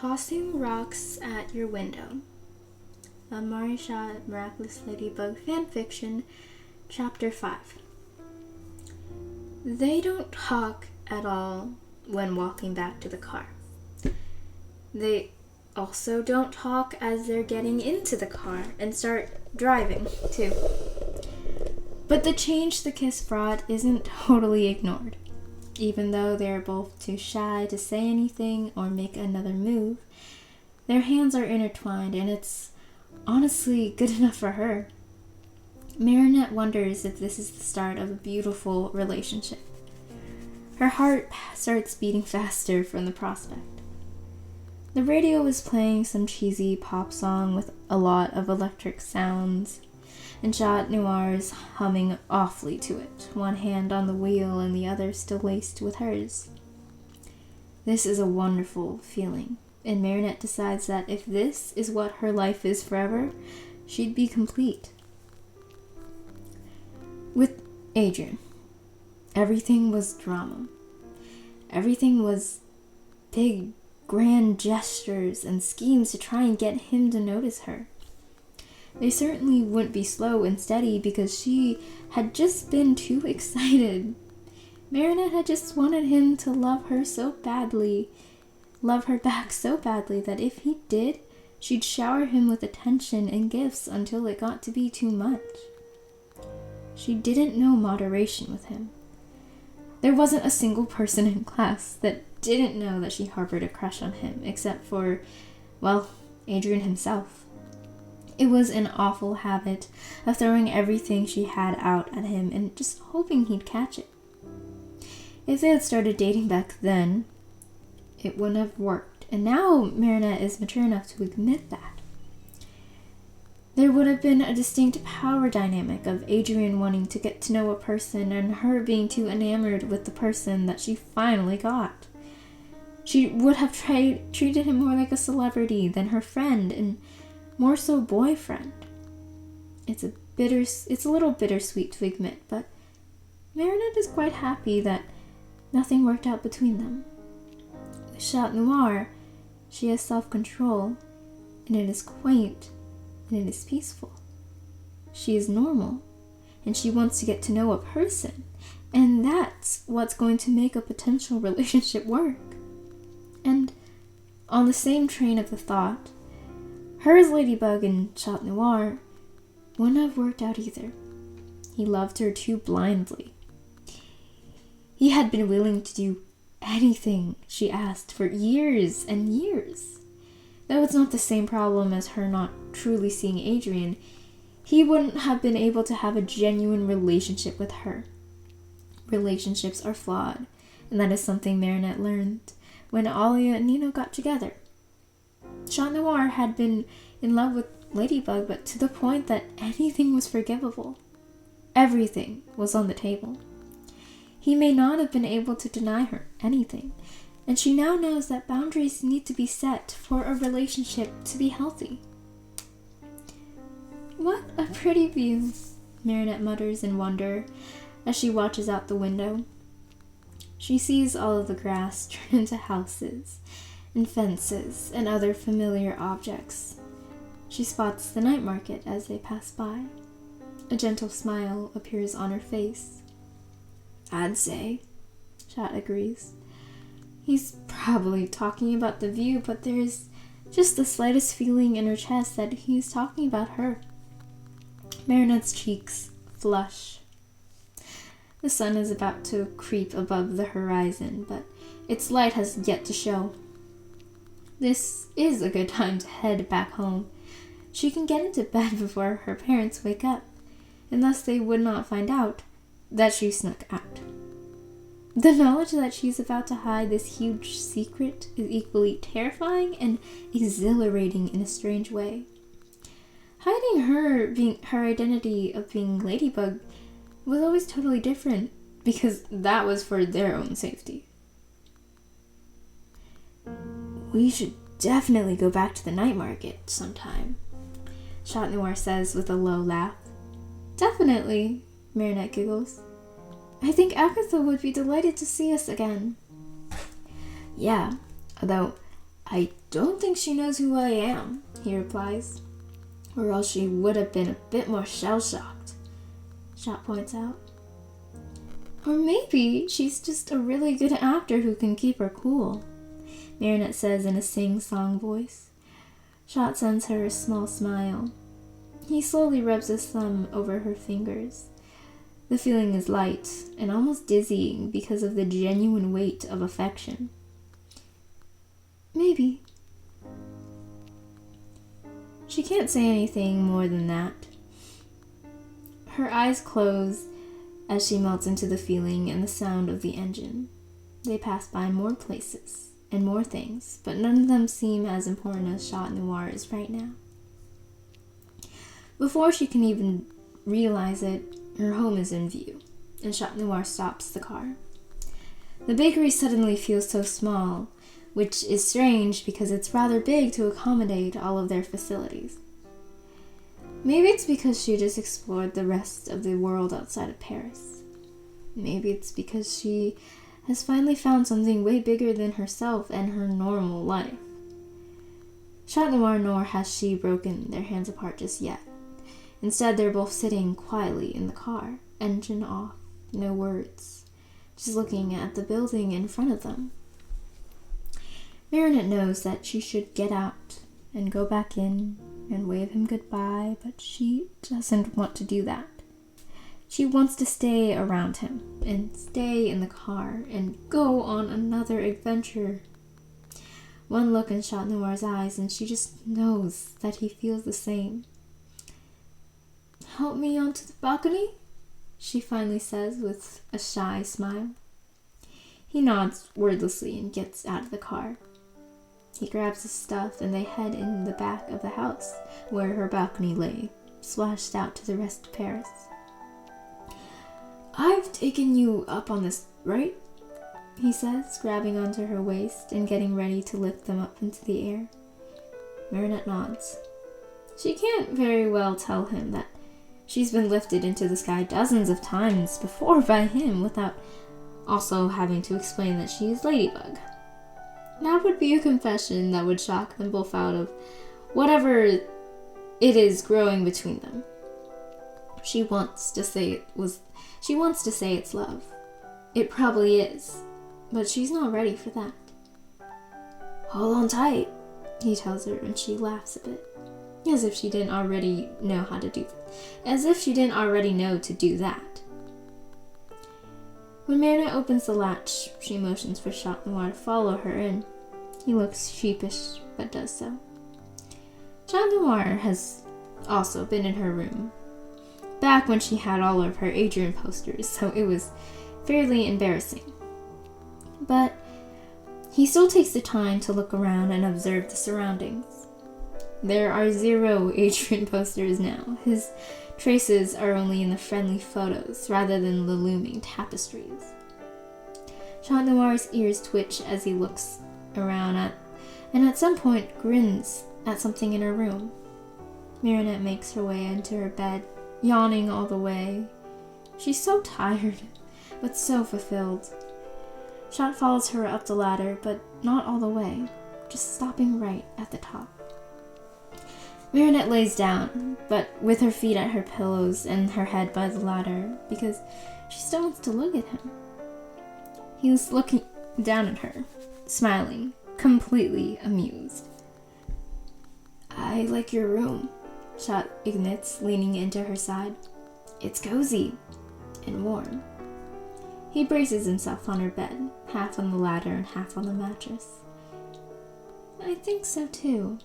Tossing Rocks at Your Window. A Marichat Miraculous Ladybug Fanfiction, Ch.5. They don't talk at all when walking back to the car. They also don't talk as they're getting into the car and start driving, too. But the change the kiss brought isn't totally ignored. Even though they're both too shy to say anything or make another move, their hands are intertwined, and it's honestly good enough for her. Marichat wonders if this is the start of a beautiful relationship. Her heart starts beating faster from the prospect. The radio is playing some cheesy pop song with a lot of electric sounds, and Ch.5 is humming awfully to it, one hand on the wheel and the other still laced with hers. This is a wonderful feeling, and Marichat decides that if this is what her life is forever, she'd be complete. With Adrian, everything was drama. Everything was big, grand gestures and schemes to try and get him to notice her. They certainly wouldn't be slow and steady because she had just been too excited. Marichat had just wanted him to love her back so badly that if he did, she'd shower him with attention and gifts until it got to be too much. She didn't know moderation with him. There wasn't a single person in class that didn't know that she harbored a crush on him, except for, well, Adrian himself. It was an awful habit of throwing everything she had out at him and just hoping he'd catch it. If they had started dating back then, it wouldn't have worked, and now Marichat is mature enough to admit that. There would have been a distinct power dynamic of Adrian wanting to get to know a person and her being too enamored with the person that she finally got. She would have treated him more like a celebrity than her friend, and more so boyfriend. It's a little bittersweet to admit, but Marichat is quite happy that nothing worked out between them. With Ch.5, she has self-control, and it is quaint, and it is peaceful. She is normal, and she wants to get to know a person, and that's what's going to make a potential relationship work. And on the same train of the thought, her as Ladybug and Ch.5 wouldn't have worked out either. He loved her too blindly. He had been willing to do anything she asked for years and years. Though it's not the same problem as her not truly seeing Adrian, he wouldn't have been able to have a genuine relationship with her. Relationships are flawed, and that is something Marichat learned when Alia and Nino got together. Ch.5 had been in love with Ladybug, but to the point that anything was forgivable. Everything was on the table. He may not have been able to deny her anything, and she now knows that boundaries need to be set for a relationship to be healthy. What a pretty view, Marichat mutters in wonder as she watches out the window. She sees all of the grass turn into houses and fences and other familiar objects. She spots the night market as they pass by. A gentle smile appears on her face. I'd say, Ch agrees. He's probably talking about the view, but there's just the slightest feeling in her chest that he's talking about her. Marichat's cheeks flush. The sun is about to creep above the horizon, but its light has yet to show. This is a good time to head back home. She can get into bed before her parents wake up, and thus they would not find out that she snuck out. The knowledge that she's about to hide this huge secret is equally terrifying and exhilarating in a strange way. Hiding her identity of being Ladybug was always totally different, because that was for their own safety. We should definitely go back to the night market sometime, Ch.5 says with a low laugh. Definitely, Marichat giggles. I think Agatha would be delighted to see us again. Yeah, although I don't think she knows who I am, he replies, or else she would have been a bit more shell-shocked, Ch.5 points out. Or maybe she's just a really good actor who can keep her cool, Marichat says in a sing-song voice. Ch.5 sends her a small smile. He slowly rubs his thumb over her fingers. The feeling is light and almost dizzying because of the genuine weight of affection. Maybe. She can't say anything more than that. Her eyes close as she melts into the feeling and the sound of the engine. They pass by more places and more things, but none of them seem as important as Ch.5 is right now. Before she can even realize it, her home is in view, and Ch.5 stops the car. The bakery suddenly feels so small, which is strange because it's rather big to accommodate all of their facilities. Maybe it's because she just explored the rest of the world outside of Paris. Maybe it's because she has finally found something way bigger than herself and her normal life. Ch.5 nor has she broken their hands apart just yet. Instead, they're both sitting quietly in the car, engine off, no words, just looking at the building in front of them. Marichat knows that she should get out and go back in and wave him goodbye, but she doesn't want to do that. She wants to stay around him and stay in the car and go on another adventure. One look in Ch.5's eyes and she just knows that he feels the same. Help me onto the balcony, she finally says with a shy smile. He nods wordlessly and gets out of the car. He grabs his stuff and they head in the back of the house where her balcony lay, splashed out to the rest of Paris. I've taken you up on this, right? He says, grabbing onto her waist and getting ready to lift them up into the air. Marichat nods. She can't very well tell him that she's been lifted into the sky dozens of times before by him without also having to explain that she is Ladybug. That would be a confession that would shock them both out of whatever it is growing between them. She wants to say it's love. It probably is, but she's not ready for that. Hold on tight, he tells her, and she laughs a bit. As if she didn't already know how to do that. As if she didn't already know to do that. When Marichat opens the latch, she motions for Ch.5 to follow her in. He looks sheepish, but does so. Ch.5 has also been in her room, back when she had all of her Adrian posters, so it was fairly embarrassing. But he still takes the time to look around and observe the surroundings. There are 0 Adrian posters now. His traces are only in the friendly photos rather than the looming tapestries. Ch.5's ears twitch as he looks around and at some point grins at something in her room. Marichat makes her way into her bed, yawning all the way. She's so tired, but so fulfilled. Ch.5 follows her up the ladder, but not all the way, just stopping right at the top. Marichat lays down, but with her feet at her pillows and her head by the ladder, because she still wants to look at him. He's looking down at her, smiling, completely amused. I like your room, Ch.5 admits, leaning into her side. It's cozy and warm. He braces himself on her bed, half on the ladder and half on the mattress. I think so too,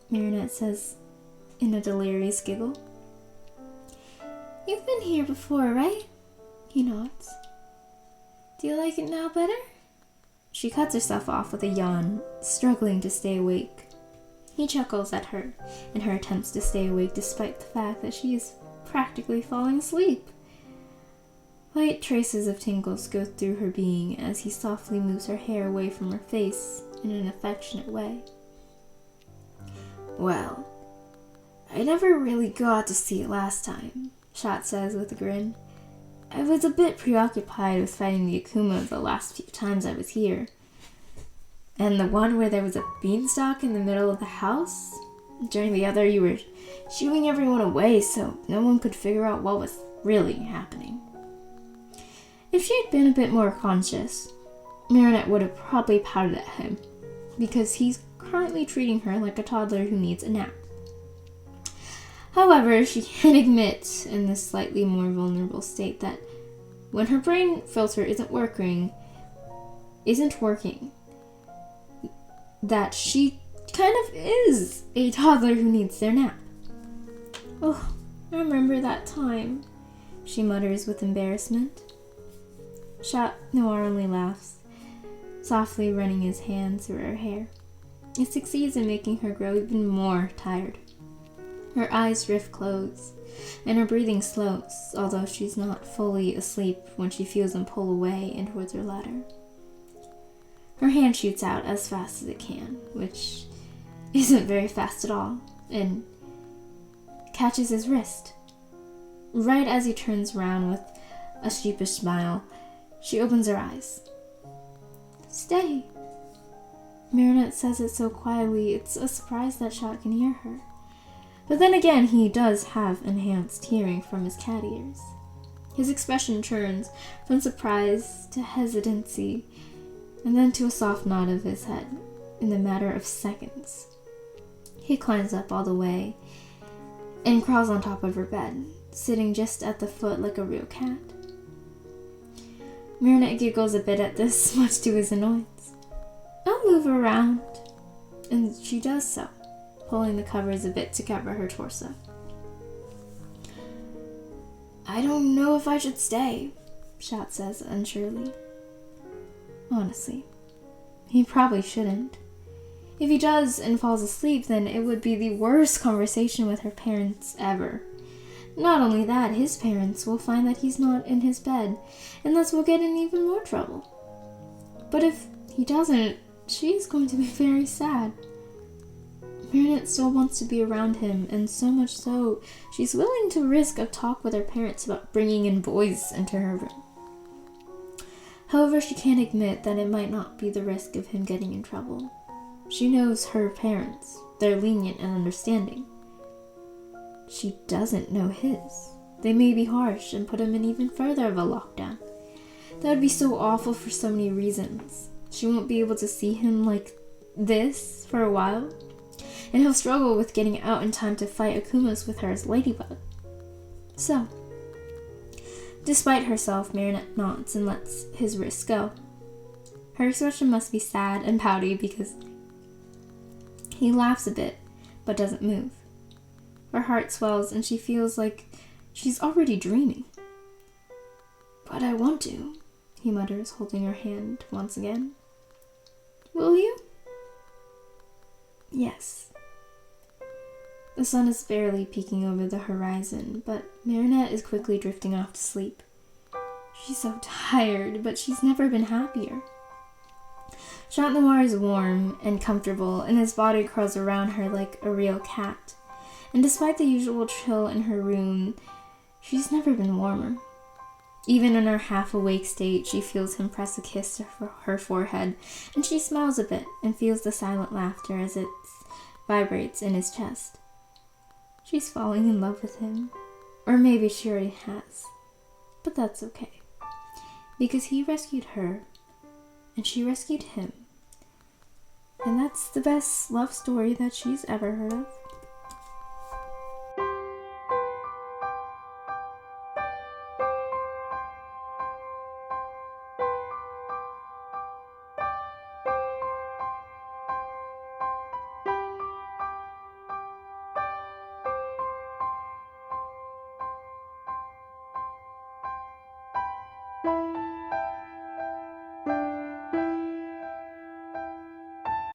Marichat says in a delirious giggle. You've been here before, right? He nods. Do you like it now better? She cuts herself off with a yawn, struggling to stay awake. He chuckles at her and her attempts to stay awake despite the fact that she is practically falling asleep. Light traces of tingles go through her being as he softly moves her hair away from her face in an affectionate way. Well, I never really got to see it last time, Ch.5 says with a grin. I was a bit preoccupied with fighting the Akuma the last few times I was here. And the one where there was a beanstalk in the middle of the house? During the other, you were shooing everyone away so no one could figure out what was really happening. If she'd been a bit more conscious, Marinette would have probably pouted at him, because he's currently treating her like a toddler who needs a nap. However, she can admit in this slightly more vulnerable state that when her brain filter isn't working, that she kind of is a toddler who needs their nap. Oh, I remember that time, she mutters with embarrassment. Ch.5 only laughs, softly running his hands through her hair. It succeeds in making her grow even more tired. Her eyes drift closed, and her breathing slows, although she's not fully asleep when she feels him pull away and towards her ladder. Her hand shoots out as fast as it can, which isn't very fast at all, and catches his wrist. Right as he turns around with a sheepish smile, she opens her eyes. "Stay." Marinette says it so quietly, it's a surprise that Ch.5 can hear her. But then again, he does have enhanced hearing from his cat ears. His expression turns from surprise to hesitancy, and then to a soft nod of his head in the matter of seconds. He climbs up all the way and crawls on top of her bed, sitting just at the foot like a real cat. Marinette giggles a bit at this, much to his annoyance. "I'll move around," and she does so, pulling the covers a bit to cover her torso. "I don't know if I should stay," Ch.5 says unsurely. Honestly, he probably shouldn't. If he does and falls asleep, then it would be the worst conversation with her parents ever. Not only that, his parents will find that he's not in his bed, and thus will get in even more trouble. But if he doesn't, she's going to be very sad. Marinette still wants to be around him, and so much so, she's willing to risk a talk with her parents about bringing in boys into her room. However, she can't admit that it might not be the risk of him getting in trouble. She knows her parents. They're lenient and understanding. She doesn't know his. They may be harsh and put him in even further of a lockdown. That would be so awful for so many reasons. She won't be able to see him like this for a while, and he'll struggle with getting out in time to fight Akumas with her as Ladybug. So, despite herself, Marinette nods and lets his wrist go. Her expression must be sad and pouty because he laughs a bit, but doesn't move. Her heart swells and she feels like she's already dreaming. "But I want to," he mutters, holding her hand once again. "Will you?" "Yes." The sun is barely peeking over the horizon, but Marinette is quickly drifting off to sleep. She's so tired, but she's never been happier. Ch.5 is warm and comfortable, and his body curls around her like a real cat. And despite the usual chill in her room, she's never been warmer. Even in her half-awake state, she feels him press a kiss to her forehead, and she smiles a bit and feels the silent laughter as it vibrates in his chest. She's falling in love with him. Or maybe she already has. But that's okay. Because he rescued her, and she rescued him. And that's the best love story that she's ever heard of.